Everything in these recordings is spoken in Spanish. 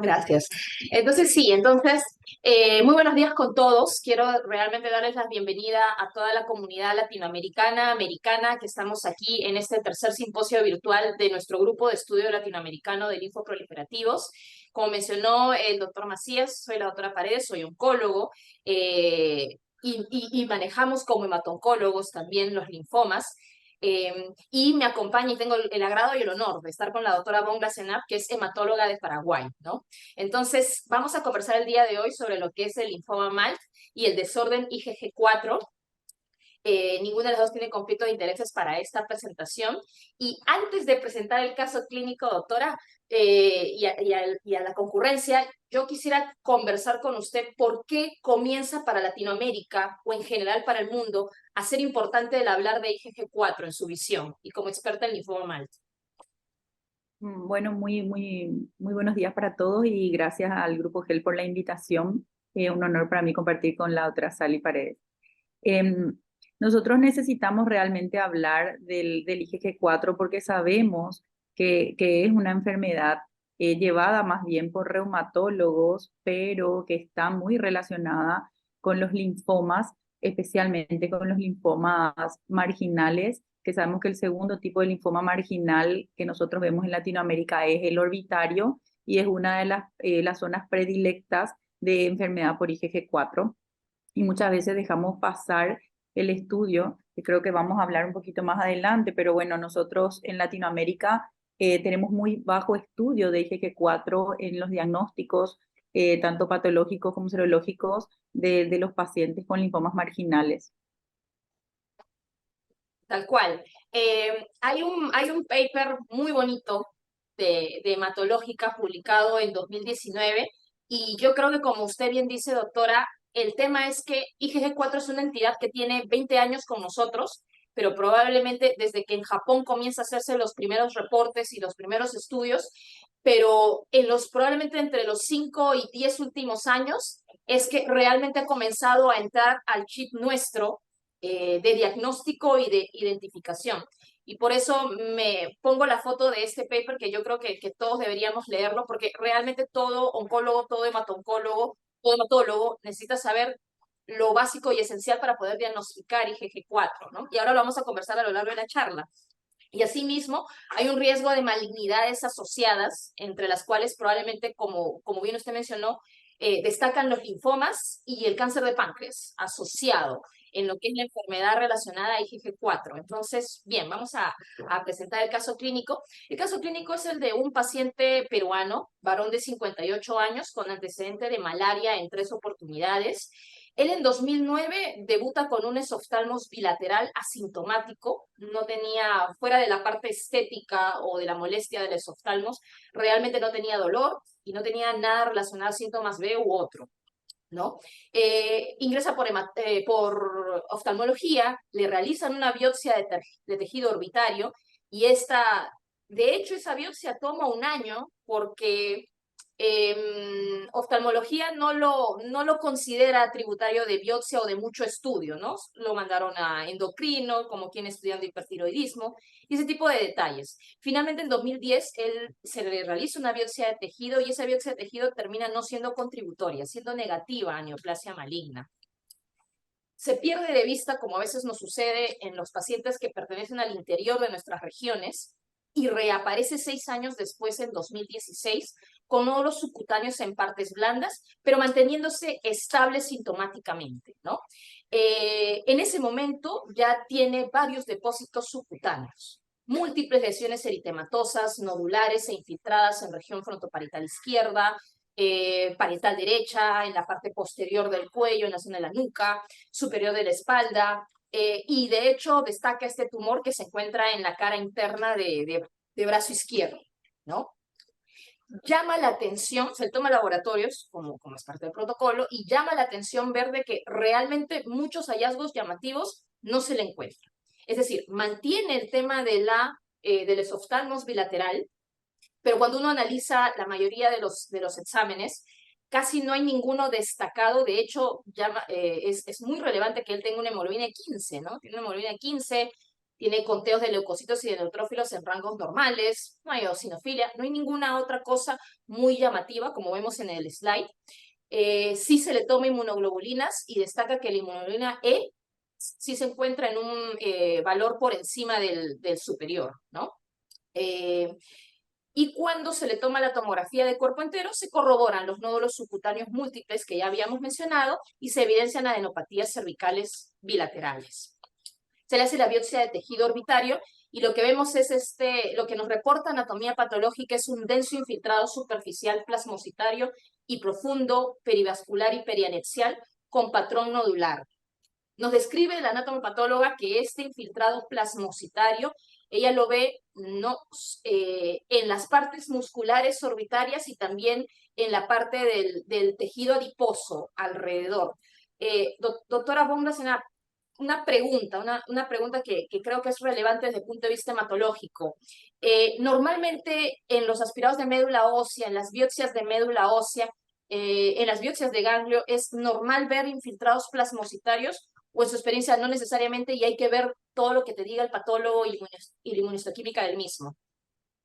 Gracias. Entonces, sí, muy buenos días con todos. Quiero realmente darles la bienvenida a toda la comunidad latinoamericana, americana, que estamos aquí en este tercer simposio virtual de nuestro grupo de estudio latinoamericano de linfoproliferativos. Como mencionó el doctor Macías, soy la doctora Paredes, soy oncólogo, y manejamos como hematoncólogos también los linfomas. Y me acompaña y tengo el agrado y el honor de estar con la doctora Bonga Senap, que es hematóloga de Paraguay, ¿no? Entonces, vamos a conversar el día de hoy sobre lo que es el linfoma MALT y el desorden IgG4. Ninguna de las dos tiene conflicto de intereses para esta presentación. Y antes de presentar el caso clínico, doctora, y a la concurrencia, yo quisiera conversar con usted por qué comienza para Latinoamérica o en general para el mundo a ser importante el hablar de IgG4 en su visión y como experta en linfoma MALT. Bueno, muy buenos días para todos y gracias al Grupo GEL por la invitación. Un honor para mí compartir con la otra Sally Paredes. Em, Nosotros necesitamos realmente hablar del IgG4 porque sabemos que es una enfermedad llevada más bien por reumatólogos, pero que está muy relacionada con los linfomas, especialmente con los linfomas marginales, que sabemos que el segundo tipo de linfoma marginal que nosotros vemos en Latinoamérica es el orbitario y es una de las zonas predilectas de enfermedad por IgG4 y muchas veces dejamos pasar el estudio, que creo que vamos a hablar un poquito más adelante, pero bueno, nosotros en Latinoamérica tenemos muy bajo estudio de IgG4 en los diagnósticos, tanto patológicos como serológicos, de los pacientes con linfomas marginales. Tal cual. Hay un paper muy bonito de hematológica publicado en 2019 y yo creo que como usted bien dice, doctora, el tema es que IgG4 es una entidad que tiene 20 años con nosotros, pero probablemente desde que en Japón comienza a hacerse los primeros reportes y los primeros estudios, pero probablemente entre los 5 y 10 últimos años es que realmente ha comenzado a entrar al chip nuestro de diagnóstico y de identificación. Y por eso me pongo la foto de este paper que yo creo que todos deberíamos leerlo, porque realmente todo oncólogo, todo hematoncólogo, todo hematólogo necesita saber lo básico y esencial para poder diagnosticar IgG4, ¿no? Y ahora lo vamos a conversar a lo largo de la charla. Y asimismo, hay un riesgo de malignidades asociadas, entre las cuales probablemente, como bien usted mencionó, destacan los linfomas y el cáncer de páncreas asociado en lo que es la enfermedad relacionada a IgG4. Entonces, bien, vamos a presentar el caso clínico. El caso clínico es el de un paciente peruano, varón de 58 años, con antecedente de malaria en 3 oportunidades. Él en 2009 debuta con un esoftalmos bilateral asintomático, no tenía, fuera de la parte estética o de la molestia del esoftalmos, realmente no tenía dolor y no tenía nada relacionado a síntomas B u otro, ¿no? Ingresa por oftalmología, le realizan una biopsia de tejido orbitario y de hecho, esa biopsia toma un año porque oftalmología no lo considera tributario de biopsia o de mucho estudio, ¿no? Lo mandaron a endocrino, como quien estudiando hipertiroidismo, y ese tipo de detalles. Finalmente, en 2010, él se le realiza una biopsia de tejido y esa biopsia de tejido termina no siendo contributoria, siendo negativa a neoplasia maligna. Se pierde de vista, como a veces nos sucede en los pacientes que pertenecen al interior de nuestras regiones, y reaparece 6 años después, en 2016, con nódulos subcutáneos en partes blandas, pero manteniéndose estable sintomáticamente, ¿no? En ese momento ya tiene varios depósitos subcutáneos, múltiples lesiones eritematosas, nodulares e infiltradas en región frontoparietal izquierda, parietal derecha, en la parte posterior del cuello, en la zona de la nuca, superior de la espalda, y de hecho destaca este tumor que se encuentra en la cara interna de brazo izquierdo, ¿no? Llama la atención, se toma laboratorios, como es parte del protocolo, y llama la atención ver de que realmente muchos hallazgos llamativos no se le encuentran. Es decir, mantiene el tema del esoftalmos bilateral, pero cuando uno analiza la mayoría de los exámenes, casi no hay ninguno destacado. De hecho, es muy relevante que él tenga una hemoglobina de 15, ¿no? Tiene una hemoglobina de 15, tiene conteos de leucocitos y de neutrófilos en rangos normales, no hay eosinofilia, no hay ninguna otra cosa muy llamativa, como vemos en el slide. Sí se le toma inmunoglobulinas y destaca que la inmunoglobulina E sí se encuentra en un valor por encima del superior, ¿no? Y cuando se le toma la tomografía de cuerpo entero, se corroboran los nódulos subcutáneos múltiples que ya habíamos mencionado y se evidencian adenopatías cervicales bilaterales. Se le hace la biopsia de tejido orbitario y lo que vemos es lo que nos reporta anatomía patológica es un denso infiltrado superficial plasmocitario y profundo, perivascular y perianexial con patrón nodular. Nos describe la anatomopatóloga que este infiltrado plasmocitario, ella lo ve no, en las partes musculares orbitarias y también en la parte del tejido adiposo alrededor. Doctora Bombas, una pregunta, una pregunta que creo que es relevante desde el punto de vista hematológico. Normalmente en los aspirados de médula ósea, en las biopsias de médula ósea, en las biopsias de ganglio, ¿es normal ver infiltrados plasmocitarios o en su experiencia no necesariamente y hay que ver todo lo que te diga el patólogo y la inmunistoquímica del mismo?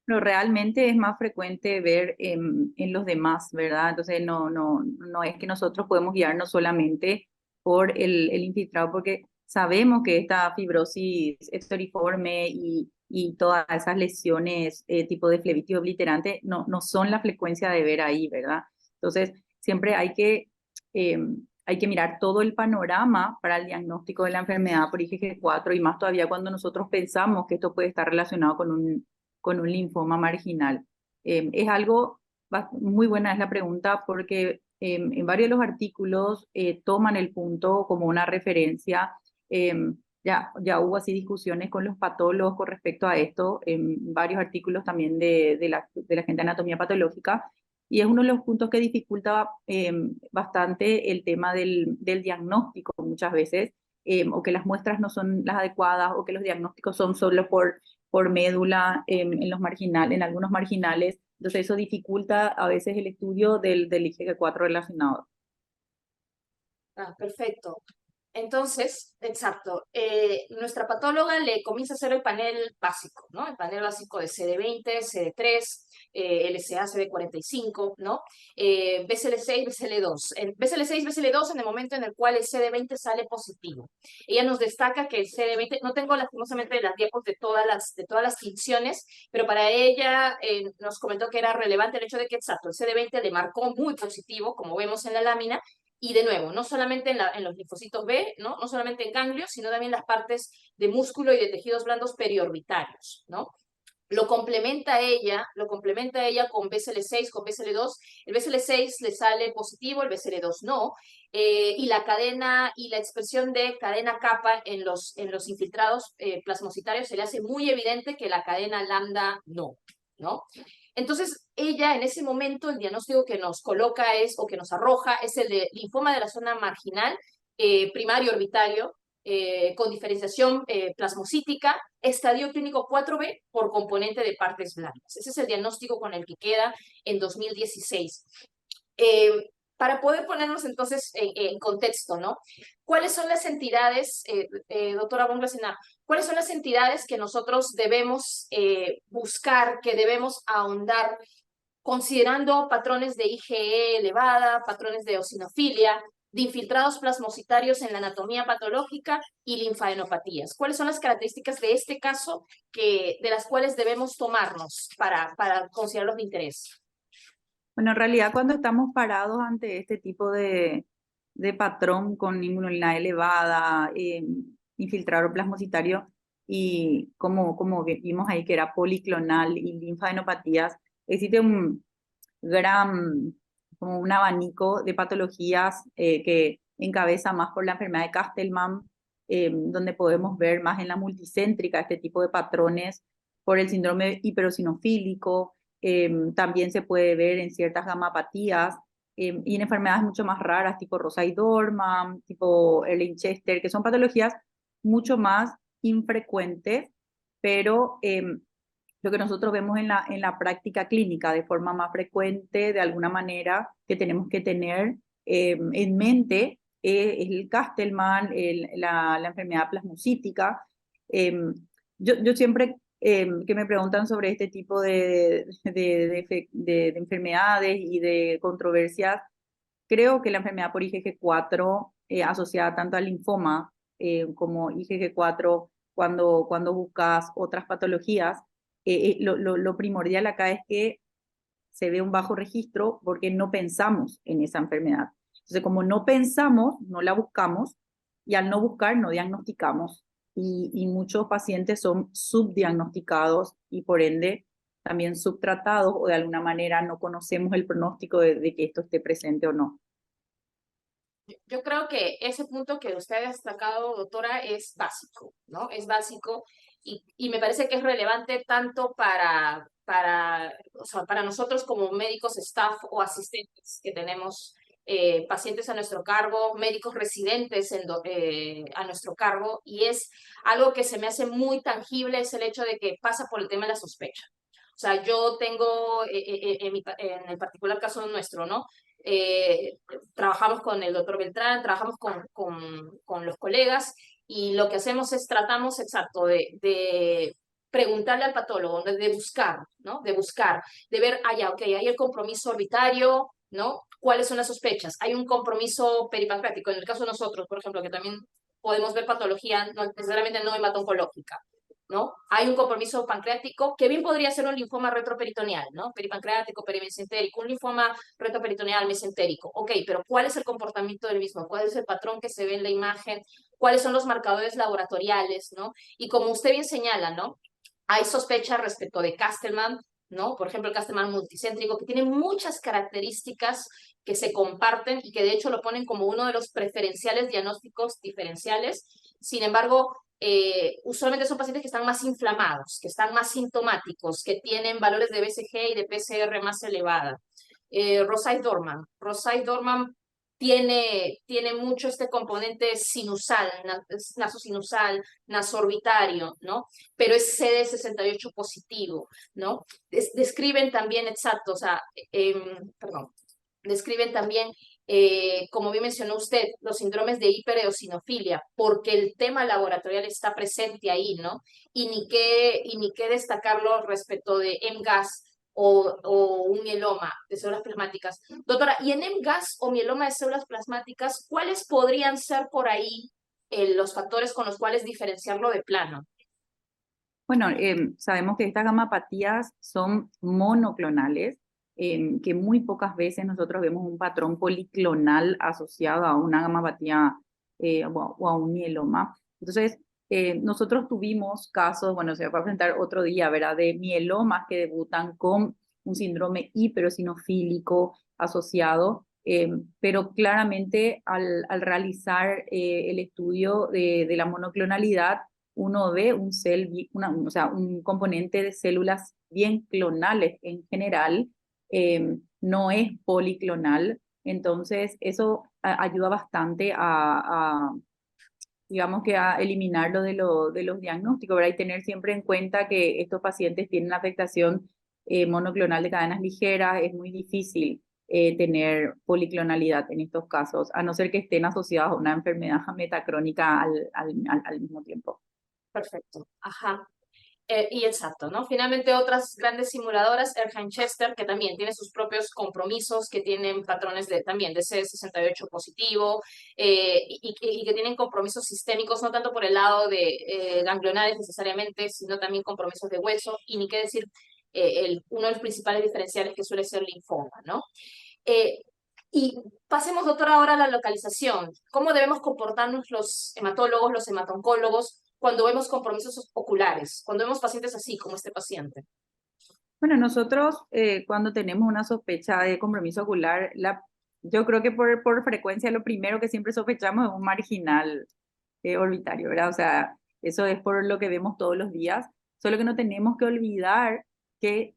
Pero realmente es más frecuente ver en los demás, ¿verdad? Entonces no es que nosotros podemos guiarnos solamente por el infiltrado, porque sabemos que esta fibrosis estoriforme y todas esas lesiones tipo de flebitis obliterante no son la frecuencia de ver ahí, ¿verdad? Entonces siempre hay que mirar todo el panorama para el diagnóstico de la enfermedad por IgG4 y más todavía cuando nosotros pensamos que esto puede estar relacionado con un linfoma marginal. Es algo, muy buena es la pregunta porque en varios de los artículos toman el punto como una referencia. Ya hubo así discusiones con los patólogos con respecto a esto, en varios artículos también de la gente de anatomía patológica, y es uno de los puntos que dificulta bastante el tema del diagnóstico muchas veces, o que las muestras no son las adecuadas, o que los diagnósticos son solo por médula en en algunos marginales. Entonces eso dificulta a veces el estudio del IgG4 relacionado. Ah, perfecto. Entonces, exacto, nuestra patóloga le comienza a hacer el panel básico, ¿no? El panel básico de CD20, CD3, LSA, CD45, ¿no? BCL6, BCL2. En BCL6, BCL2 en el momento en el cual el CD20 sale positivo. Ella nos destaca que el CD20, no tengo lastimosamente las diapos de todas las tinciones, pero para ella nos comentó que era relevante el hecho de que, exacto, el CD20 le marcó muy positivo, como vemos en la lámina, y de nuevo, no solamente en los linfocitos B, ¿no? No solamente en ganglios, sino también las partes de músculo y de tejidos blandos periorbitarios, ¿no? Lo complementa ella con BCL6, con BCL2. El BCL6 le sale positivo, el BCL2 no. Y la cadena y la expresión de cadena kappa en los infiltrados plasmocitarios se le hace muy evidente que la cadena lambda no, ¿no? Entonces, ella en ese momento, el diagnóstico que nos coloca es, o que nos arroja, es el de linfoma de la zona marginal, primario orbitario, con diferenciación plasmocítica, estadio clínico 4B por componente de partes blandas. Ese es el diagnóstico con el que queda en 2016. Para poder ponernos entonces en contexto, ¿no? ¿Cuáles son las entidades, doctora Bomblasena, cuáles son las entidades que nosotros debemos buscar, que debemos ahondar, considerando patrones de IgE elevada, patrones de eosinofilia, de infiltrados plasmocitarios en la anatomía patológica y linfadenopatías? ¿Cuáles son las características de este caso de las cuales debemos tomarnos para considerarlos de interés? Bueno, en realidad cuando estamos parados ante este tipo de patrón con inmunidad elevada, infiltrado plasmocitario, y como vimos ahí que era policlonal y linfadenopatías, existe un gran, como un abanico de patologías que encabeza más por la enfermedad de Castleman, donde podemos ver más en la multicéntrica este tipo de patrones por el síndrome hiperosinofílico. También se puede ver en ciertas gamapatías y en enfermedades mucho más raras, tipo Rosai Dorman, tipo Erling-Chester, que son patologías mucho más infrecuentes, pero lo que nosotros vemos en la práctica clínica de forma más frecuente, de alguna manera, que tenemos que tener en mente, es el Castleman, la enfermedad plasmocítica. Yo siempre que me preguntan sobre este tipo de enfermedades y de controversias, creo que la enfermedad por IgG4, asociada tanto al linfoma como IgG4, cuando buscas otras patologías, lo primordial acá es que se ve un bajo registro porque no pensamos en esa enfermedad. Entonces, como no pensamos, no la buscamos, y al no buscar, no diagnosticamos. Y muchos pacientes son subdiagnosticados y por ende también subtratados, o de alguna manera no conocemos el pronóstico de que esto esté presente o no. Yo creo que ese punto que usted ha destacado, doctora, es básico, ¿no? Es básico y me parece que es relevante tanto o sea, para nosotros como médicos, staff o asistentes que tenemos pacientes a nuestro cargo, médicos residentes a nuestro cargo, y es algo que se me hace muy tangible, es el hecho de que pasa por el tema de la sospecha. O sea, yo tengo, en el particular caso nuestro, ¿no? Eh, Trabajamos con el doctor Beltrán, trabajamos con los colegas y lo que hacemos es tratamos, exacto, de preguntarle al patólogo, de buscar, ¿no? De buscar, de ver, ya, ok, hay el compromiso orbitario, ¿no? ¿Cuáles son las sospechas? Hay un compromiso peripancreático, en el caso de nosotros, por ejemplo, que también podemos ver patología, no necesariamente no hemato-oncológica, ¿no? Hay un compromiso pancreático que bien podría ser un linfoma retroperitoneal, ¿no? Peripancreático, perimesentérico, un linfoma retroperitoneal mesentérico. Ok, pero ¿cuál es el comportamiento del mismo? ¿Cuál es el patrón que se ve en la imagen? ¿Cuáles son los marcadores laboratoriales, ¿no? Y como usted bien señala, ¿no? Hay sospechas respecto de Castleman, ¿no? Por ejemplo, el Castleman multicéntrico, que tiene muchas características que se comparten y que de hecho lo ponen como uno de los preferenciales diagnósticos diferenciales. Sin embargo, usualmente son pacientes que están más inflamados, que están más sintomáticos, que tienen valores de BCG y de PCR más elevada. Rosai Dorman tiene mucho este componente sinusal, nasosinusal, nasoorbitario, ¿no? Pero es CD68 positivo, ¿no? Describen también, exacto, o sea, perdón, describen también, como bien mencionó usted, los síndromes de hipereosinofilia, porque el tema laboratorial está presente ahí, ¿no? Y ni qué destacarlo respecto de MGAS o un mieloma de células plasmáticas. Doctora, y en MGAS o mieloma de células plasmáticas, ¿cuáles podrían ser por ahí los factores con los cuales diferenciarlo de plano? Bueno, sabemos que estas gamapatías son monoclonales, que muy pocas veces nosotros vemos un patrón policlonal asociado a una gamapatía o a un mieloma. Entonces, nosotros tuvimos casos, bueno, se va a presentar otro día, ¿verdad?, de mielomas que debutan con un síndrome hiperosinofílico asociado, pero claramente al realizar el estudio de la monoclonalidad, uno ve o sea, un componente de células bien clonales en general, no es policlonal, entonces eso ayuda bastante digamos que a eliminarlo de los diagnósticos, ¿verdad? Y tener siempre en cuenta que estos pacientes tienen afectación monoclonal de cadenas ligeras, es muy difícil tener policlonalidad en estos casos, a no ser que estén asociados a una enfermedad metacrónica al mismo tiempo. Perfecto, ajá. Y exacto, ¿no? Finalmente otras grandes simuladoras, Erheim Chester, que también tiene sus propios compromisos, que tienen patrones también de C68 positivo, y que tienen compromisos sistémicos, no tanto por el lado de ganglionares necesariamente, sino también compromisos de hueso, y ni qué decir, uno de los principales diferenciales que suele ser el linfoma, ¿no? Eh, y pasemos, doctora, ahora a la localización. ¿Cómo debemos comportarnos los hematólogos, los hematoncólogos, cuando vemos compromisos oculares, cuando vemos pacientes así como este paciente? Bueno, nosotros cuando tenemos una sospecha de compromiso ocular, yo creo que por frecuencia lo primero que siempre sospechamos es un marginal orbitario, ¿verdad? O sea, eso es por lo que vemos todos los días, solo que no tenemos que olvidar que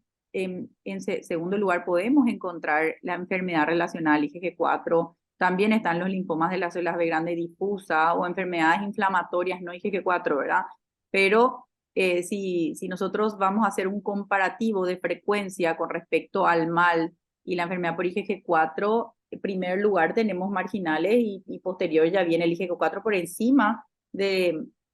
segundo lugar podemos encontrar la enfermedad relacional IgG4, también están los linfomas de las células B grande difusa o enfermedades inflamatorias no IgG4, ¿verdad? Pero si nosotros vamos a hacer un comparativo de frecuencia con respecto al mal y la enfermedad por IgG4, en primer lugar tenemos marginales y posterior ya viene el IgG4 por encima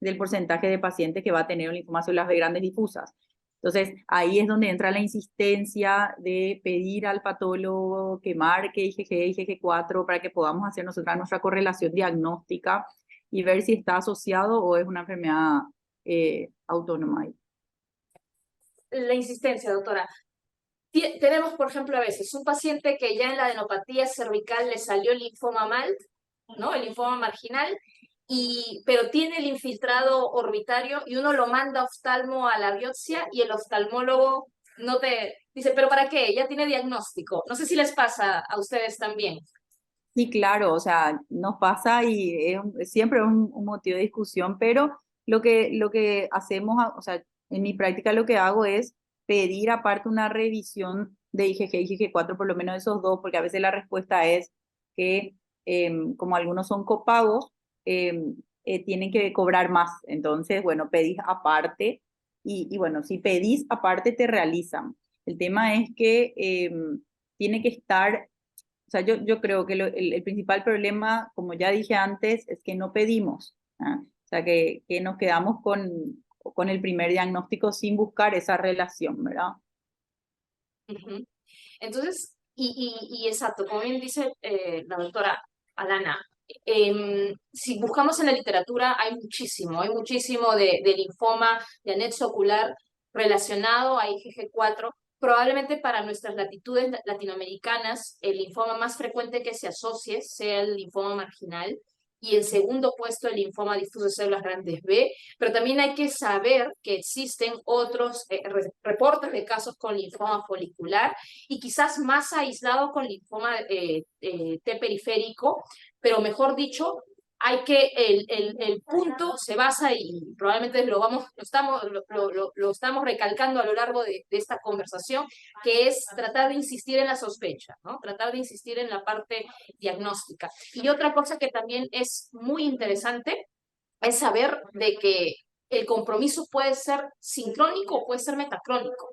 del porcentaje de pacientes que va a tener un linfoma de células B grandes difusas. Entonces, ahí es donde entra la insistencia de pedir al patólogo que marque IgG, IgG4 para que podamos hacer nosotros nuestra correlación diagnóstica y ver si está asociado o es una enfermedad autónoma. La insistencia, doctora. Tenemos, por ejemplo, a veces un paciente que ya en la adenopatía cervical le salió el linfoma mal, ¿no? El linfoma marginal, pero tiene el infiltrado orbitario y uno lo manda a oftalmo a la biopsia y el oftalmólogo no te dice, ¿pero para qué? Ya tiene diagnóstico. No sé si les pasa a ustedes también. Sí, claro, o sea, nos pasa y es siempre un motivo de discusión, pero lo que hacemos, o sea, en mi práctica lo que hago es pedir aparte una revisión de IgG y IgG4, por lo menos esos dos, porque a veces la respuesta es que como algunos son copagos, tienen que cobrar más. Entonces, bueno, pedís aparte y bueno, si pedís aparte te realizan. El tema es que tiene que estar, o sea, yo creo que el principal problema, como ya dije antes, es que no pedimos. ¿Ah? O sea, que nos quedamos con el primer diagnóstico sin buscar esa relación, ¿verdad? Ujú. Entonces, y exacto, como bien dice la doctora Alana, si buscamos en la literatura hay muchísimo de linfoma, de anexo ocular relacionado a IgG4. Probablemente para nuestras latitudes latinoamericanas, el linfoma más frecuente que se asocie sea el linfoma marginal y en segundo puesto el linfoma difuso de células grandes B, pero también hay que saber que existen otros reportes de casos con linfoma folicular y quizás más aislado con linfoma T periférico, pero mejor dicho, hay que el punto se basa y probablemente lo estamos recalcando a lo largo de esta conversación, que es tratar de insistir en la sospecha, ¿no? Tratar de insistir en la parte diagnóstica. Y otra cosa que también es muy interesante es saber de que el compromiso puede ser sincrónico o puede ser metacrónico.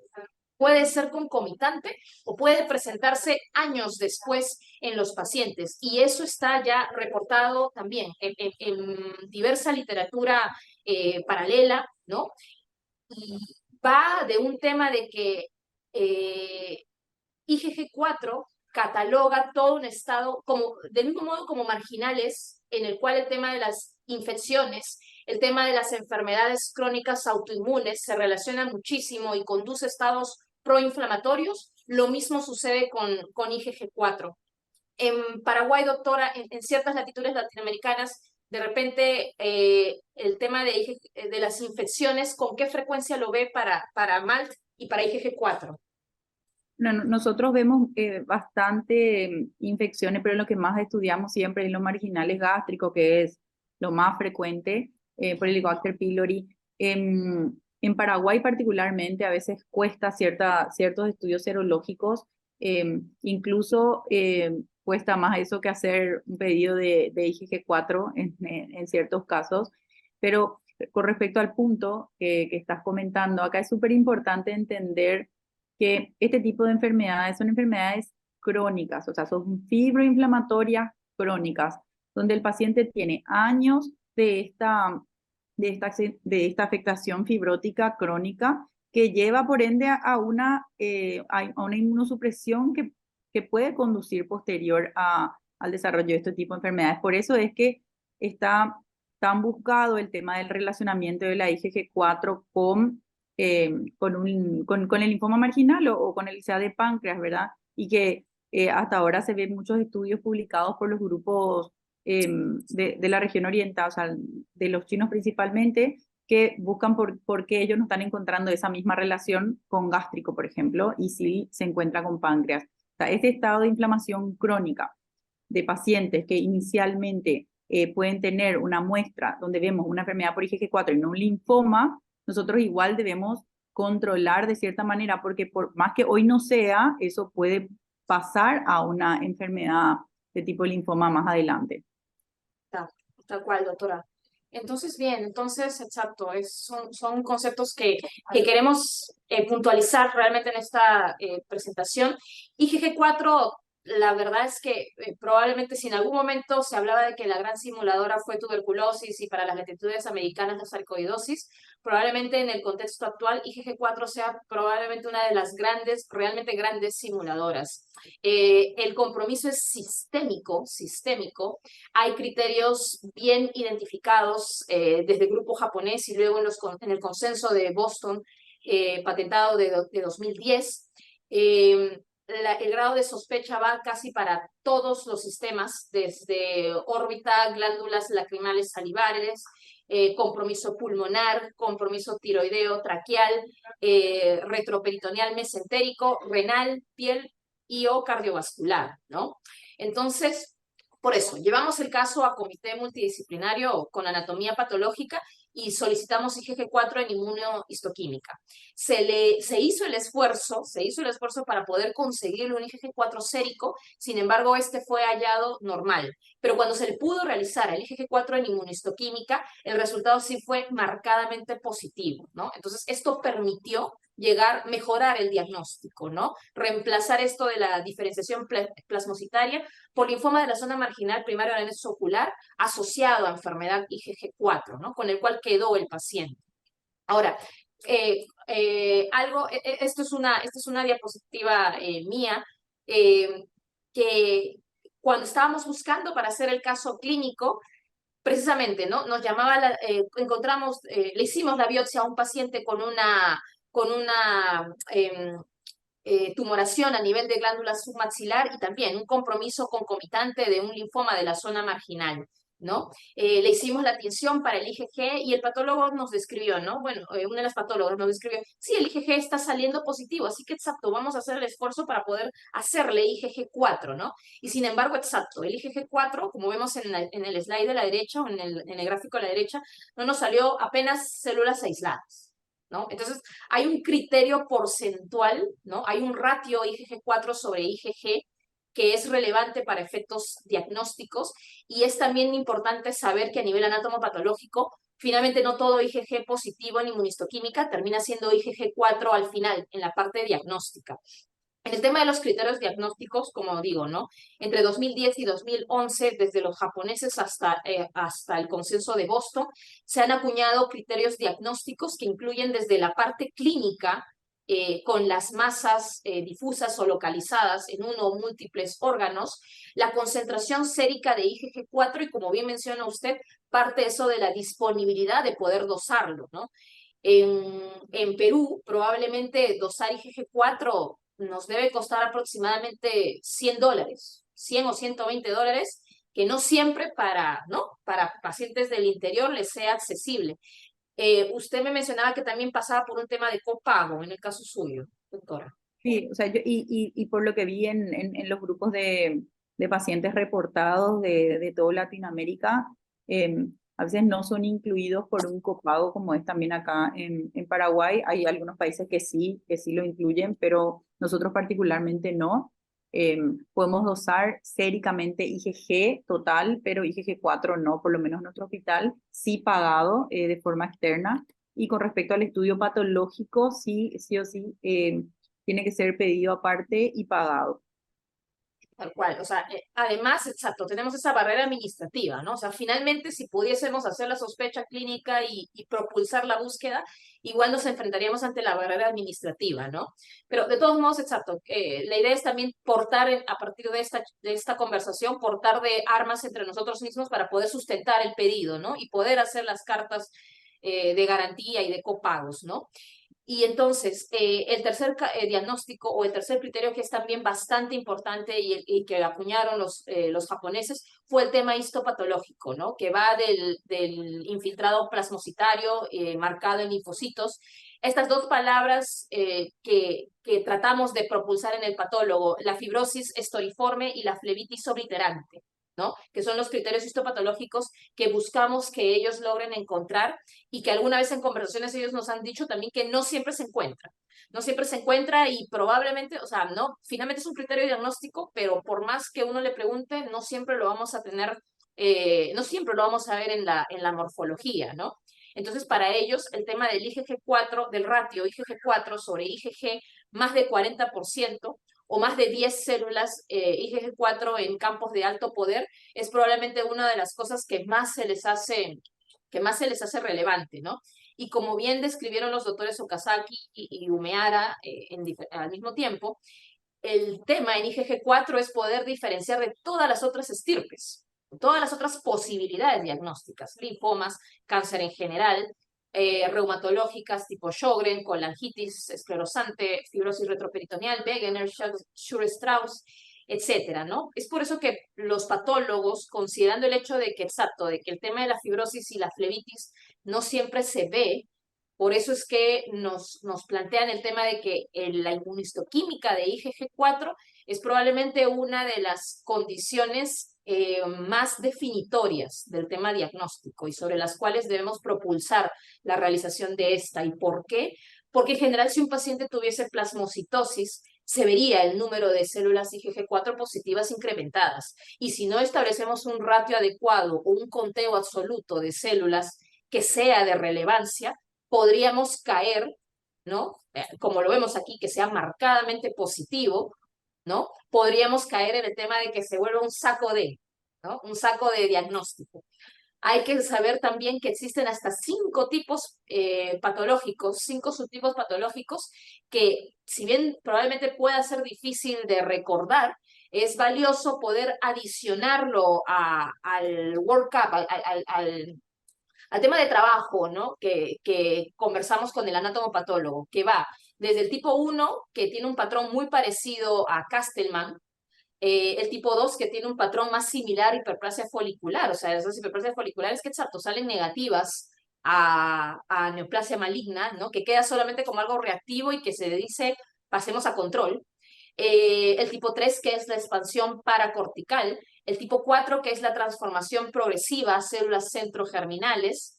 Puede ser concomitante o puede presentarse años después en los pacientes. Y eso está ya reportado también en diversa literatura paralela, ¿no? Y va de un tema de que IgG4 cataloga todo un estado como, del mismo modo como marginales, en el cual el tema de las infecciones, el tema de las enfermedades crónicas autoinmunes se relaciona muchísimo y conduce a estados proinflamatorios. Lo mismo sucede con IgG4. En Paraguay, doctora, en ciertas latitudes latinoamericanas, de repente el tema de las infecciones, ¿con qué frecuencia lo ve para MALT y para IgG4? Nosotros vemos bastante infecciones, pero lo que más estudiamos siempre es los marginales gástricos, que es lo más frecuente por el Helicobacter pylori. En Paraguay particularmente a veces cuesta ciertos estudios serológicos, incluso cuesta más eso que hacer un pedido de IgG4 en ciertos casos, pero con respecto al punto que estás comentando, acá es súper importante entender que este tipo de enfermedades son enfermedades crónicas, o sea, son fibroinflamatorias crónicas, donde el paciente tiene años de esta afectación fibrótica crónica que lleva por ende a una inmunosupresión que puede conducir posterior al desarrollo de este tipo de enfermedades. Por eso es que está tan buscado el tema del relacionamiento de la IgG4 con el linfoma marginal o con el CA de páncreas, ¿verdad? Y que hasta ahora se ven muchos estudios publicados por los grupos de la región oriental, o sea, de los chinos principalmente, que buscan por qué ellos no están encontrando esa misma relación con gástrico, por ejemplo, y sí se encuentra con páncreas. O sea, este estado de inflamación crónica de pacientes que inicialmente pueden tener una muestra donde vemos una enfermedad por IgG4 y no un linfoma, nosotros igual debemos controlar de cierta manera, porque por más que hoy no sea, eso puede pasar a una enfermedad de tipo linfoma más adelante. Tal cual, doctora. Entonces, bien, entonces, exacto, son conceptos que queremos puntualizar realmente en esta presentación. IgG4, la verdad es que probablemente si en algún momento se hablaba de que la gran simuladora fue tuberculosis y para las latitudes americanas la sarcoidosis, probablemente en el contexto actual IgG4 sea probablemente una de las grandes, realmente grandes simuladoras. El compromiso es sistémico, sistémico. Hay criterios bien identificados desde el grupo japonés y luego en el consenso de Boston, patentado de 2010. El grado de sospecha va casi para todos los sistemas, desde órbita, glándulas lacrimales salivares, compromiso pulmonar, compromiso tiroideo, traqueal, retroperitoneal mesentérico, renal, piel y o cardiovascular, ¿no? Entonces, por eso, llevamos el caso a comité multidisciplinario con anatomía patológica y solicitamos IgG4 en inmunohistoquímica. Se hizo el esfuerzo para poder conseguir un IgG4 sérico, sin embargo, este fue hallado normal. Pero cuando se le pudo realizar el IgG4 en inmunohistoquímica, el resultado sí fue marcadamente positivo, ¿no? Entonces, esto permitió mejorar el diagnóstico, ¿no? Reemplazar esto de la diferenciación plasmocitaria por linfoma de la zona marginal primario de anexo ocular asociado a enfermedad IgG4, ¿no? Con el cual quedó el paciente. Ahora, esto es una diapositiva mía, que cuando estábamos buscando para hacer el caso clínico, precisamente, ¿no? Nos llamaba, le hicimos la biopsia a un paciente con una tumoración a nivel de glándula submaxilar y también un compromiso concomitante de un linfoma de la zona marginal, ¿no? Le hicimos la tinción para el IgG y el patólogo nos describió, ¿no? Bueno, una de las patólogas nos describió, sí, el IgG está saliendo positivo, así que exacto, vamos a hacer el esfuerzo para poder hacerle IgG4, ¿no? Y sin embargo, exacto, el IgG4, como vemos en el slide de la derecha o en el gráfico de la derecha, no nos salió apenas células aisladas. ¿No? Entonces, hay un criterio porcentual, ¿no? Hay un ratio IgG4 sobre IgG que es relevante para efectos diagnósticos y es también importante saber que a nivel anatomopatológico, finalmente no todo IgG positivo en inmunistoquímica termina siendo IgG4 al final, en la parte diagnóstica. En el tema de los criterios diagnósticos, como digo, ¿no? Entre 2010 y 2011, desde los japoneses hasta el consenso de Boston, se han acuñado criterios diagnósticos que incluyen desde la parte clínica, con las masas difusas o localizadas en uno o múltiples órganos, la concentración sérica de IgG4 y, como bien menciona usted, parte eso de la disponibilidad de poder dosarlo, ¿no? En Perú, probablemente dosar IgG4 nos debe costar aproximadamente $100, 100 o $120, que no siempre para pacientes del interior les sea accesible. Usted me mencionaba que también pasaba por un tema de copago en el caso suyo, doctora. Sí, o sea, y por lo que vi en los grupos de pacientes reportados de toda Latinoamérica, a veces no son incluidos por un copago como es también acá en Paraguay. Hay algunos países que sí lo incluyen, pero nosotros particularmente no. Podemos dosar séricamente IgG total, pero IgG4 no, por lo menos en nuestro hospital, sí pagado de forma externa. Y con respecto al estudio patológico, sí, sí o sí. Tiene que ser pedido aparte y pagado. Tal cual, o sea, además, exacto, tenemos esa barrera administrativa, ¿no? O sea, finalmente, si pudiésemos hacer la sospecha clínica y propulsar la búsqueda, igual nos enfrentaríamos ante la barrera administrativa, ¿no? Pero de todos modos, exacto, la idea es también portar, a partir de esta conversación, portar de armas entre nosotros mismos para poder sustentar el pedido, ¿no? Y poder hacer las cartas de garantía y de copagos, ¿no? Y entonces, el tercer diagnóstico o el tercer criterio que es también bastante importante y que acuñaron los japoneses fue el tema histopatológico, ¿no? Que va del infiltrado plasmocitario marcado en linfocitos. Estas dos palabras que tratamos de propulsar en el patólogo, la fibrosis estoriforme y la flebitis obliterante, ¿no? Que son los criterios histopatológicos que buscamos que ellos logren encontrar y que alguna vez en conversaciones ellos nos han dicho también que no siempre se encuentra. No siempre se encuentra y probablemente, o sea, no, finalmente es un criterio diagnóstico, pero por más que uno le pregunte, no siempre lo vamos a tener, no siempre lo vamos a ver en la morfología, ¿no? Entonces, para ellos, el tema del IgG4, del ratio IgG4 sobre IgG más de 40%, o más de 10 células IgG4 en campos de alto poder, es probablemente una de las cosas que más se les hace relevante, ¿no? Y como bien describieron los doctores Okazaki y Umeara al mismo tiempo, el tema en IgG4 es poder diferenciar de todas las otras estirpes, todas las otras posibilidades diagnósticas, linfomas, cáncer en general, reumatológicas tipo Sjögren, colangitis esclerosante, fibrosis retroperitoneal, Wegener, Shure-Strauss, etcétera, ¿no? Es por eso que los patólogos, considerando el hecho de que, exacto, de que el tema de la fibrosis y la flebitis no siempre se ve, por eso es que nos plantean el tema de que la inmunistoquímica de IgG4 es probablemente una de las condiciones más definitorias del tema diagnóstico y sobre las cuales debemos propulsar la realización de esta. ¿Y por qué? Porque en general si un paciente tuviese plasmocitosis, se vería el número de células IgG4 positivas incrementadas. Y si no establecemos un ratio adecuado o un conteo absoluto de células que sea de relevancia, podríamos caer, ¿no? Como lo vemos aquí, que sea marcadamente positivo, ¿no? Podríamos caer en el tema de que se vuelva un saco ¿no? Un saco de diagnóstico. Hay que saber también que existen hasta 5 tipos patológicos, 5 subtipos patológicos que, si bien probablemente pueda ser difícil de recordar, es valioso poder adicionarlo al workup, al tema de trabajo, ¿no? Que conversamos con el anatomopatólogo, que va desde el tipo 1, que tiene un patrón muy parecido a Castleman, el tipo 2, que tiene un patrón más similar a hiperplasia folicular, o sea, esas hiperplasias foliculares que exacto salen negativas a neoplasia maligna, ¿no? Que queda solamente como algo reactivo y que se dice pasemos a control. El tipo 3, que es la expansión paracortical, el tipo 4, que es la transformación progresiva a células centrogerminales,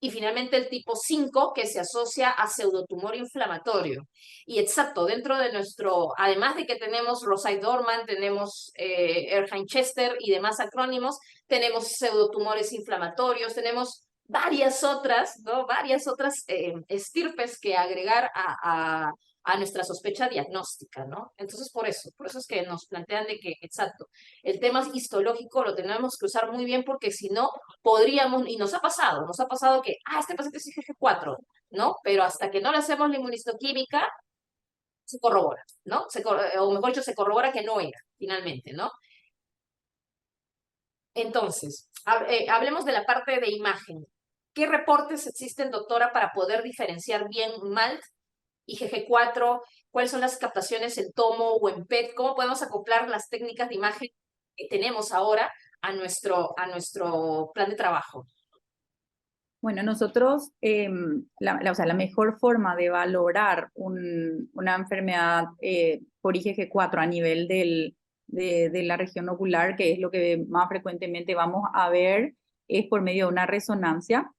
y finalmente el tipo 5, que se asocia a pseudotumor inflamatorio. Y exacto, dentro de nuestro, además de que tenemos Rosai-Dorman, tenemos Erheim-Chester y demás acrónimos, tenemos pseudotumores inflamatorios, tenemos varias otras, ¿no? Varias otras estirpes que agregar a nuestra sospecha diagnóstica, ¿no? Entonces, por eso es que nos plantean de que, exacto, el tema histológico lo tenemos que usar muy bien porque si no, podríamos, y nos ha pasado que, este paciente es IgG4, ¿no? Pero hasta que no le hacemos la inmunistoquímica, se corrobora, ¿no? O mejor dicho, se corrobora que no era, finalmente, ¿no? Entonces, hablemos de la parte de imagen. ¿Qué reportes existen, doctora, para poder diferenciar bien MALT, IgG4? ¿Cuáles son las captaciones en tomo o en PET? ¿Cómo podemos acoplar las técnicas de imagen que tenemos ahora a nuestro plan de trabajo? Bueno, nosotros, o sea, la mejor forma de valorar una enfermedad por IgG4 a nivel de la región ocular, que es lo que más frecuentemente vamos a ver, es por medio de una resonancia.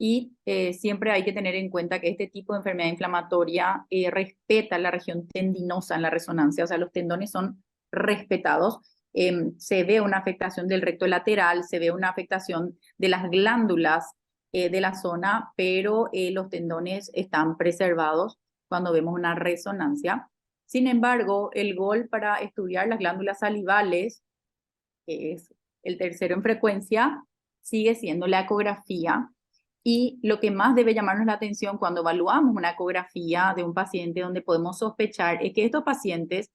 Y siempre hay que tener en cuenta que este tipo de enfermedad inflamatoria respeta la región tendinosa en la resonancia, o sea, los tendones son respetados. Se ve una afectación del recto lateral, se ve una afectación de las glándulas de la zona, pero los tendones están preservados cuando vemos una resonancia. Sin embargo, el gol para estudiar las glándulas salivales, que es el tercero en frecuencia, sigue siendo la ecografía. Y lo que más debe llamarnos la atención cuando evaluamos una ecografía de un paciente donde podemos sospechar es que estos pacientes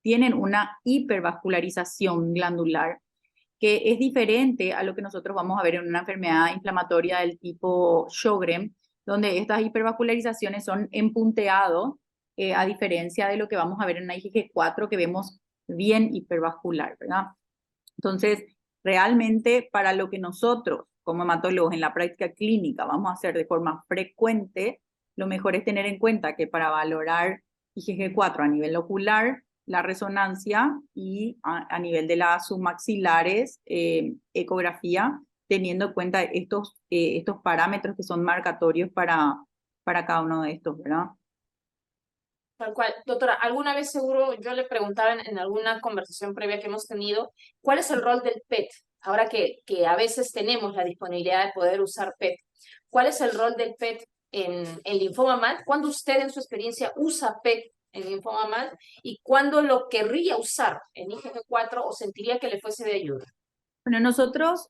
tienen una hipervascularización glandular que es diferente a lo que nosotros vamos a ver en una enfermedad inflamatoria del tipo Sjögren, donde estas hipervascularizaciones son en punteado, a diferencia de lo que vamos a ver en una IgG4 que vemos bien hipervascular, ¿verdad? Entonces, realmente para lo que nosotros como hematólogos en la práctica clínica vamos a hacer de forma frecuente, lo mejor es tener en cuenta que para valorar IgG4 a nivel ocular, la resonancia y a nivel de las submaxilares, ecografía, teniendo en cuenta estos parámetros que son marcatorios para cada uno de estos, ¿verdad? Tal cual. Doctora, alguna vez seguro yo le preguntaba en alguna conversación previa que hemos tenido, ¿cuál es el rol del PET? Ahora que a veces tenemos la disponibilidad de poder usar PET, ¿cuál es el rol del PET en linfoma MALT? ¿Cuándo usted en su experiencia usa PET en linfoma MALT y cuándo lo querría usar en IgG4 o sentiría que le fuese de ayuda. Bueno, nosotros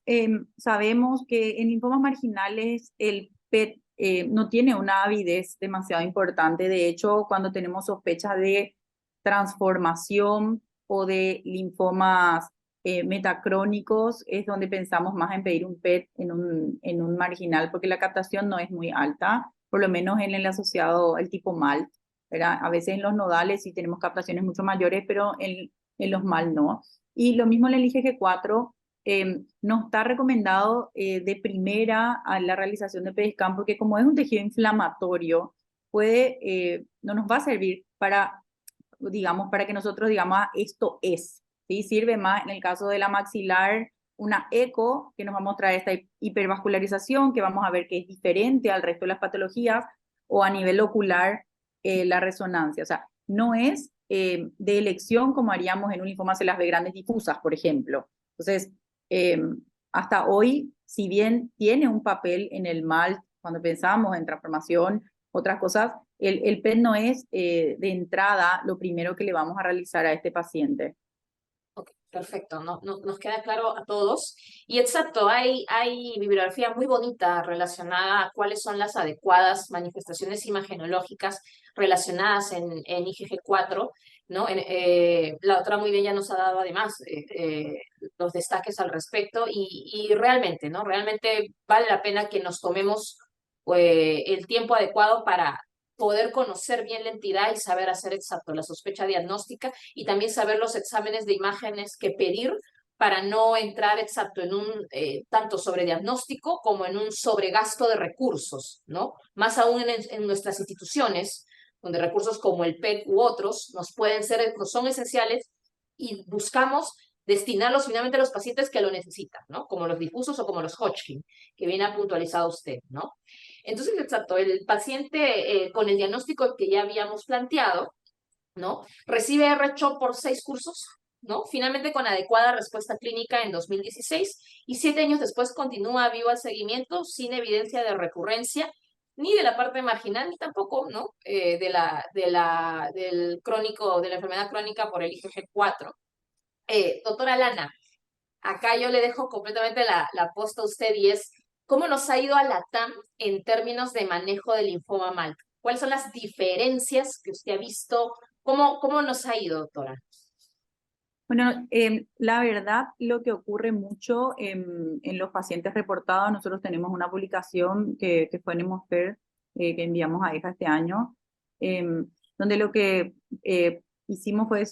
sabemos que en linfomas marginales el PET no tiene una avidez demasiado importante. De hecho, cuando tenemos sospecha de transformación o de linfomas metacrónicos, es donde pensamos más en pedir un PET en un marginal, porque la captación no es muy alta, por lo menos en el asociado, el tipo MALT, ¿verdad? A veces en los nodales sí tenemos captaciones mucho mayores, pero en los MALT no. Y lo mismo en el IgG4 no está recomendado de primera a la realización de PET-scan porque como es un tejido inflamatorio, no nos va a servir para, digamos, para que nosotros digamos, "Ah, esto es, ¿sí?". Sirve más en el caso de la maxilar, una eco que nos va a mostrar esta hipervascularización, que vamos a ver que es diferente al resto de las patologías, o a nivel ocular, la resonancia. O sea, no es de elección como haríamos en un linfoma de células B grandes difusas, por ejemplo. Entonces, eh, hasta hoy, si bien tiene un papel en el MALT, cuando pensamos en transformación, otras cosas, el PET no es de entrada lo primero que le vamos a realizar a este paciente. Ok, perfecto, nos queda claro a todos. Y exacto, hay bibliografía muy bonita relacionada a cuáles son las adecuadas manifestaciones imagenológicas relacionadas en IgG4, ¿no? La otra muy bien ya nos ha dado además los destaques al respecto y realmente, ¿no? Realmente vale la pena que nos tomemos el tiempo adecuado para poder conocer bien la entidad y saber hacer exacto la sospecha diagnóstica y también saber los exámenes de imágenes que pedir para no entrar exacto en un tanto sobrediagnóstico como en un sobregasto de recursos, ¿no? Más aún en nuestras instituciones, donde recursos como el PET u otros nos son esenciales y buscamos destinarlos finalmente a los pacientes que lo necesitan, ¿no? Como los difusos o como los Hodgkin, que viene a puntualizado usted, ¿no? Entonces, exacto, el paciente con el diagnóstico que ya habíamos planteado, ¿no? Recibe R-CHOP por 6 cursos, ¿no? Finalmente con adecuada respuesta clínica en 2016 y 7 años después continúa vivo al seguimiento sin evidencia de recurrencia ni de la parte marginal, ni tampoco, ¿no? Del crónico, de la enfermedad crónica por el IgG4. Doctora Lana, acá yo le dejo completamente la posta a usted y es, ¿cómo nos ha ido a la TAM en términos de manejo del linfoma MALT? ¿Cuáles son las diferencias que usted ha visto? ¿Cómo nos ha ido, doctora? Bueno, la verdad, lo que ocurre mucho en los pacientes reportados, nosotros tenemos una publicación que fue en Hemosphere, que enviamos a EJA este año, donde lo que hicimos fue,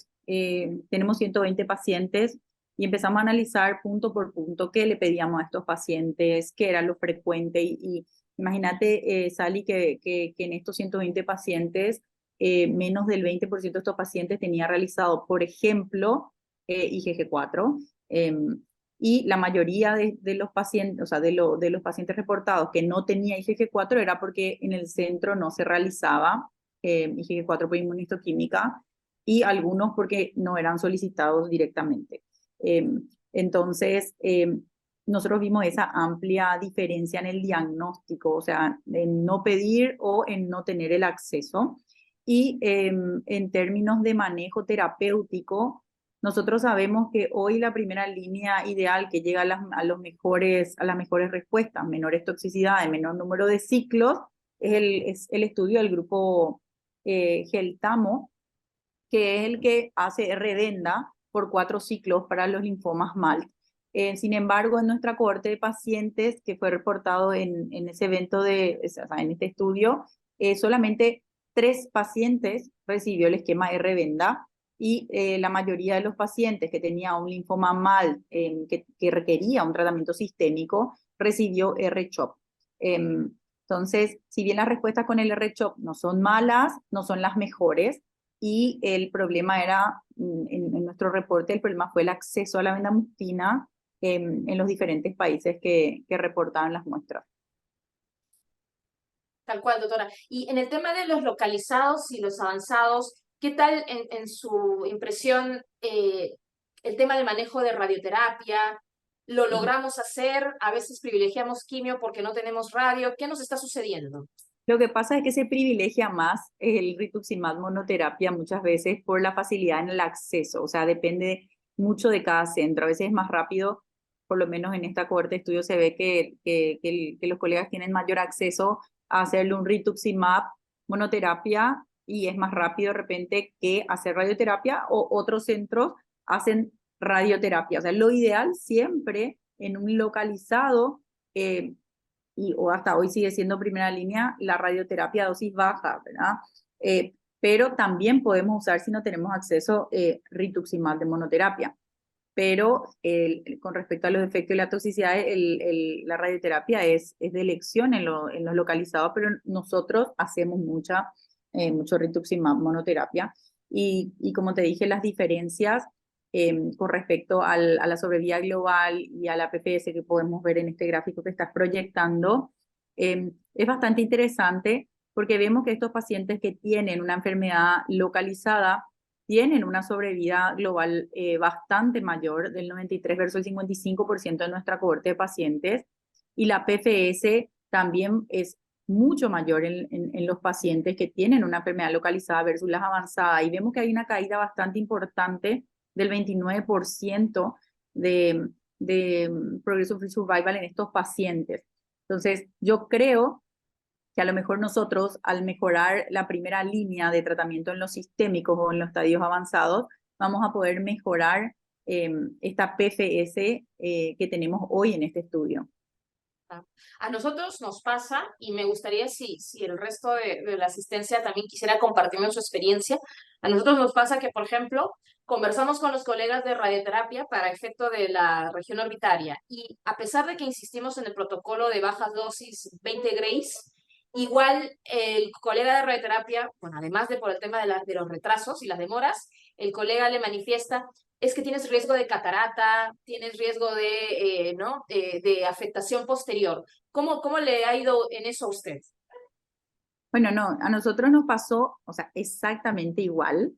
tenemos 120 pacientes y empezamos a analizar punto por punto qué le pedíamos a estos pacientes, qué era lo frecuente. Y imagínate, Sally, que en estos 120 pacientes, menos del 20% de estos pacientes tenía realizado, por ejemplo, IgG4, y la mayoría de los pacientes, o sea, de los pacientes reportados que no tenía IgG4 era porque en el centro no se realizaba IgG4 por inmunistoquímica y algunos porque no eran solicitados directamente. Entonces, nosotros vimos esa amplia diferencia en el diagnóstico, o sea, en no pedir o en no tener el acceso. Y en términos de manejo terapéutico, nosotros sabemos que hoy la primera línea ideal que llega a las mejores respuestas, menores toxicidades, menor número de ciclos, es el estudio del grupo GELTAMO, que es el que hace redenda por 4 ciclos para los linfomas MALT. Sin embargo, en nuestra cohorte de pacientes que fue reportado en ese evento, o sea, en este estudio, solamente 3 pacientes recibió el esquema R-venda y la mayoría de los pacientes que tenía un linfoma MALT que requería un tratamiento sistémico recibió R-CHOP. Entonces, si bien las respuestas con el R-CHOP no son malas, no son las mejores, y el problema era, en nuestro reporte, el problema fue el acceso a la bendamustina en los diferentes países que reportaban las muestras. Tal cual, doctora. Y en el tema de los localizados y los avanzados, ¿qué tal en su impresión el tema del manejo de radioterapia? ¿Lo logramos hacer? A veces privilegiamos quimio porque no tenemos radio. ¿Qué nos está sucediendo? Lo que pasa es que se privilegia más el rituximab monoterapia muchas veces por la facilidad en el acceso, o sea, depende mucho de cada centro. A veces es más rápido, por lo menos en esta cohorte de estudio se ve que los colegas tienen mayor acceso a hacerle un rituximab monoterapia y es más rápido de repente que hacer radioterapia o otros centros hacen radioterapia. O sea, lo ideal siempre en un localizado eh, o hasta hoy sigue siendo primera línea, la radioterapia a dosis baja, ¿verdad? Pero también podemos usar, si no tenemos acceso, rituximab de monoterapia. Pero con respecto a los efectos y la toxicidad, la radioterapia es de elección en los localizados, pero nosotros hacemos mucho rituximab monoterapia. Y como te dije, las diferencias con respecto a la sobrevida global y a la PFS que podemos ver en este gráfico que estás proyectando, es bastante interesante porque vemos que estos pacientes que tienen una enfermedad localizada tienen una sobrevida global bastante mayor, del 93 versus el 55% de nuestra cohorte de pacientes, y la PFS también es mucho mayor en los pacientes que tienen una enfermedad localizada versus las avanzadas, y vemos que hay una caída bastante importante del 29% de progression-free survival en estos pacientes. Entonces, yo creo que a lo mejor nosotros, al mejorar la primera línea de tratamiento en los sistémicos o en los estadios avanzados, vamos a poder mejorar esta PFS que tenemos hoy en este estudio. A nosotros nos pasa, y me gustaría si el resto de la asistencia también quisiera compartirme su experiencia, a nosotros nos pasa que, por ejemplo, conversamos con los colegas de radioterapia para efecto de la región orbitaria y a pesar de que insistimos en el protocolo de bajas dosis 20 Grays, igual el colega de radioterapia, bueno, además de por el tema de los retrasos y las demoras, el colega le manifiesta es que tienes riesgo de catarata, tienes riesgo ¿no? De afectación posterior. ¿Cómo le ha ido en eso a usted? Bueno, no, a nosotros nos pasó, o sea, exactamente igual,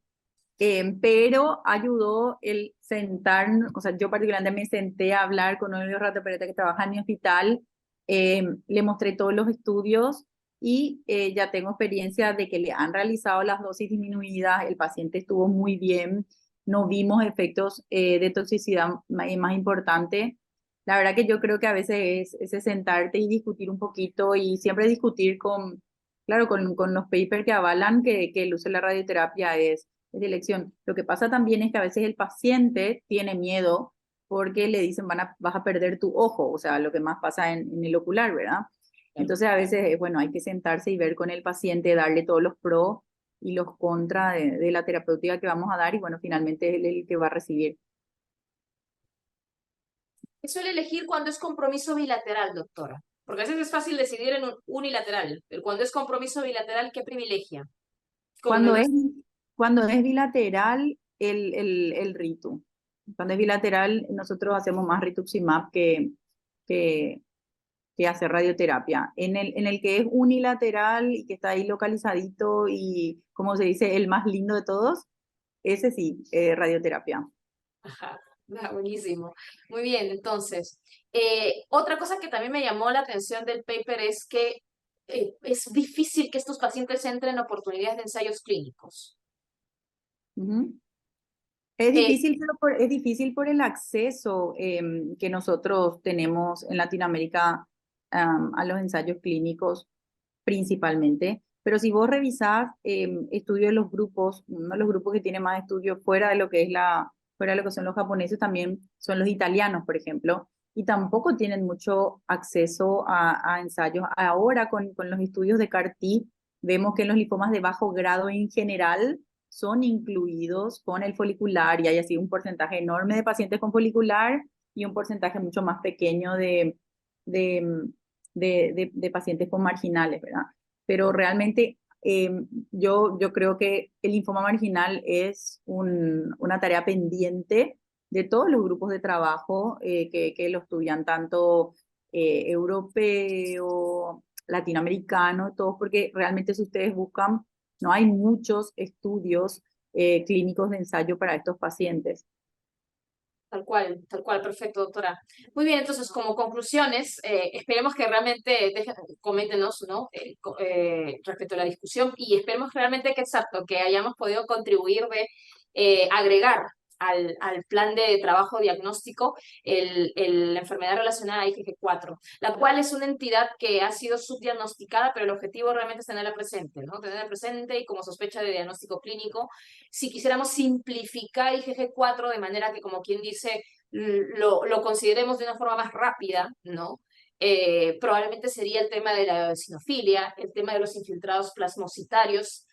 pero ayudó el sentarnos, o sea, yo particularmente me senté a hablar con uno de los radioterapeutas que trabaja en mi hospital, le mostré todos los estudios y ya tengo experiencia de que le han realizado las dosis disminuidas, el paciente estuvo muy bien, no vimos efectos de toxicidad más importantes. La verdad que yo creo que a veces es sentarte y discutir un poquito y siempre discutir claro, con los papers que avalan que el uso de la radioterapia es de elección. Lo que pasa también es que a veces el paciente tiene miedo porque le dicen vas a perder tu ojo, o sea, lo que más pasa en el ocular, ¿verdad? Entonces a veces, bueno, hay que sentarse y ver con el paciente, darle todos los pros y los contras de la terapéutica que vamos a dar y bueno, finalmente es el que va a recibir. ¿Qué suele elegir cuando es compromiso bilateral, doctora? Porque a veces es fácil decidir en un unilateral, pero cuando es compromiso bilateral, ¿qué privilegia? Como me Cuando lo... es, cuando es bilateral, el ritu. Cuando es bilateral, nosotros hacemos más rituximab que, que hacer radioterapia. En el que es unilateral y que está ahí localizadito y, como se dice, el más lindo de todos, ese sí, radioterapia. Ajá, buenísimo. Muy bien, entonces, otra cosa que también me llamó la atención del paper es que es difícil que estos pacientes entren en oportunidades de ensayos clínicos. Ujú. Es Eh, difícil, pero es difícil por el acceso que nosotros tenemos en Latinoamérica a los ensayos clínicos principalmente. Pero si vos revisás estudios de los grupos, uno de los grupos que tiene más estudios fuera de lo que es fuera de lo que son los japoneses, también son los italianos, por ejemplo, y tampoco tienen mucho acceso a ensayos. Ahora con los estudios de CAR-T, vemos que los linfomas de bajo grado en general son incluidos con el folicular y hay así un porcentaje enorme de pacientes con folicular y un porcentaje mucho más pequeño de, de pacientes con marginales, ¿verdad? Pero realmente yo creo que el linfoma marginal es una tarea pendiente de todos los grupos de trabajo que lo estudian, tanto europeo, latinoamericano, todos, porque realmente si ustedes buscan, no hay muchos estudios clínicos de ensayo para estos pacientes. Tal cual, perfecto, doctora. Muy bien, entonces, como conclusiones, esperemos que realmente, coméntenos, ¿no? Respecto a la discusión y esperemos realmente que, exacto, que hayamos podido contribuir de agregar al plan de trabajo diagnóstico la enfermedad relacionada a IgG4, la cual es una entidad que ha sido subdiagnosticada, pero el objetivo realmente es tenerla presente, ¿no? Tenerla presente y como sospecha de diagnóstico clínico. Si quisiéramos simplificar IgG4 de manera que, como quien dice, lo consideremos de una forma más rápida, ¿no? Probablemente sería el tema de la eosinofilia, el tema de los infiltrados plasmocitarios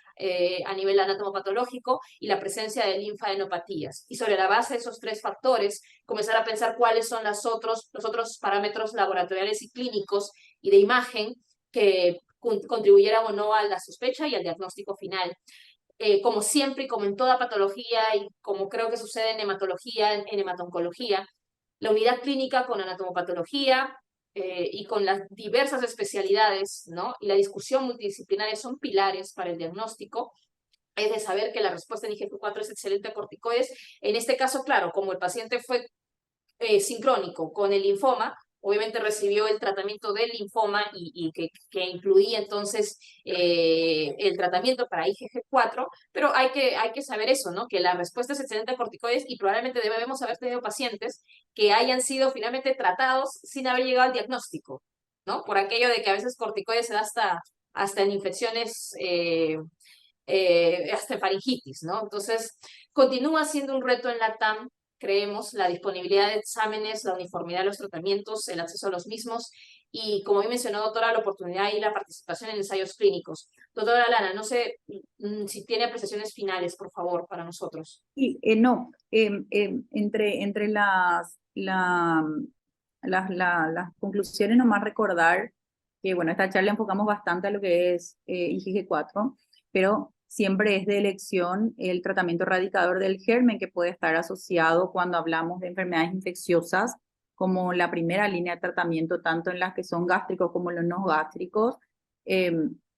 a nivel anatomopatológico y la presencia de linfadenopatías. Y sobre la base de esos tres factores, comenzar a pensar cuáles son los otros parámetros laboratoriales y clínicos y de imagen que contribuyeran o no a la sospecha y al diagnóstico final. Como siempre y como en toda patología y como creo que sucede en hematología, en hematoncología, la unidad clínica con anatomopatología y con las diversas especialidades, ¿no? Y la discusión multidisciplinaria son pilares para el diagnóstico. Es de saber que la respuesta en IgG4 es excelente a corticoides. En este caso, claro, como el paciente fue sincrónico con el linfoma, obviamente recibió el tratamiento del linfoma y que incluía entonces el tratamiento para IgG4, pero hay que saber eso, ¿no? Que la respuesta es excelente a corticoides y probablemente debemos haber tenido pacientes que hayan sido finalmente tratados sin haber llegado al diagnóstico, ¿no? Por aquello de que a veces corticoides se da hasta en infecciones hasta faringitis, ¿no? Entonces, continúa siendo un reto en la TAM, creemos, la disponibilidad de exámenes, la uniformidad de los tratamientos, el acceso a los mismos y, como bien mencionó, doctora, la oportunidad y la participación en ensayos clínicos. Doctora Lana, no sé si tiene apreciaciones finales, por favor, para nosotros. Y no, entre las conclusiones, nomás recordar que, bueno, esta charla enfocamos bastante a lo que es IgG4, pero siempre es de elección el tratamiento erradicador del germen que puede estar asociado cuando hablamos de enfermedades infecciosas, como la primera línea de tratamiento, tanto en las que son gástricos como en los no gástricos.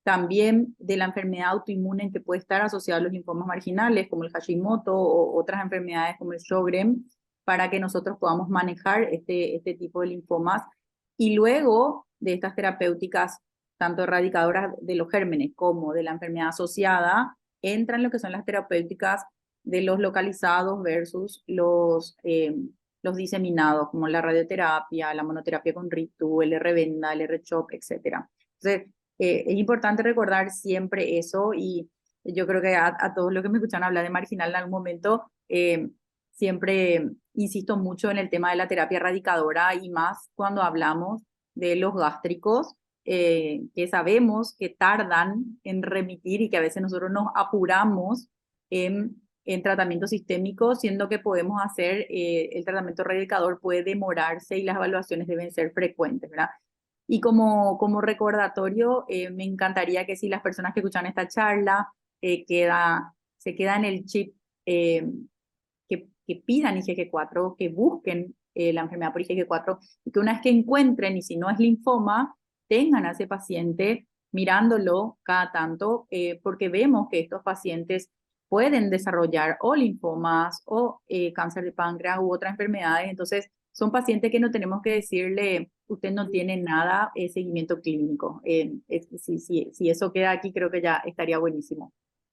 También de la enfermedad autoinmune en que puede estar asociado a los linfomas marginales, como el Hashimoto o otras enfermedades como el Sjögren, para que nosotros podamos manejar este tipo de linfomas. Y luego de estas terapéuticas, tanto erradicadoras de los gérmenes como de la enfermedad asociada, entran lo que son las terapéuticas de los localizados versus los diseminados, como la radioterapia, la monoterapia con RITU, el R-Venda, el R-CHOP, etc. Entonces, es importante recordar siempre eso y yo creo que a todos los que me escuchan hablar de marginal en algún momento, siempre insisto mucho en el tema de la terapia erradicadora y más cuando hablamos de los gástricos, que sabemos que tardan en remitir y que a veces nosotros nos apuramos en tratamiento sistémico, siendo que podemos hacer, el tratamiento erradicador puede demorarse y las evaluaciones deben ser frecuentes, ¿verdad? Y como recordatorio, me encantaría que si las personas que escuchan esta charla se queda en el chip, que pidan IgG4, que busquen la enfermedad por IgG4, y que una vez que encuentren, y si no es linfoma, tengan a ese paciente mirándolo cada tanto, porque vemos que estos pacientes pueden desarrollar o linfomas o cáncer de páncreas u otras enfermedades. Entonces, son pacientes que no tenemos que decirle, usted no tiene nada seguimiento clínico. Si eso queda aquí, creo que ya estaría buenísimo.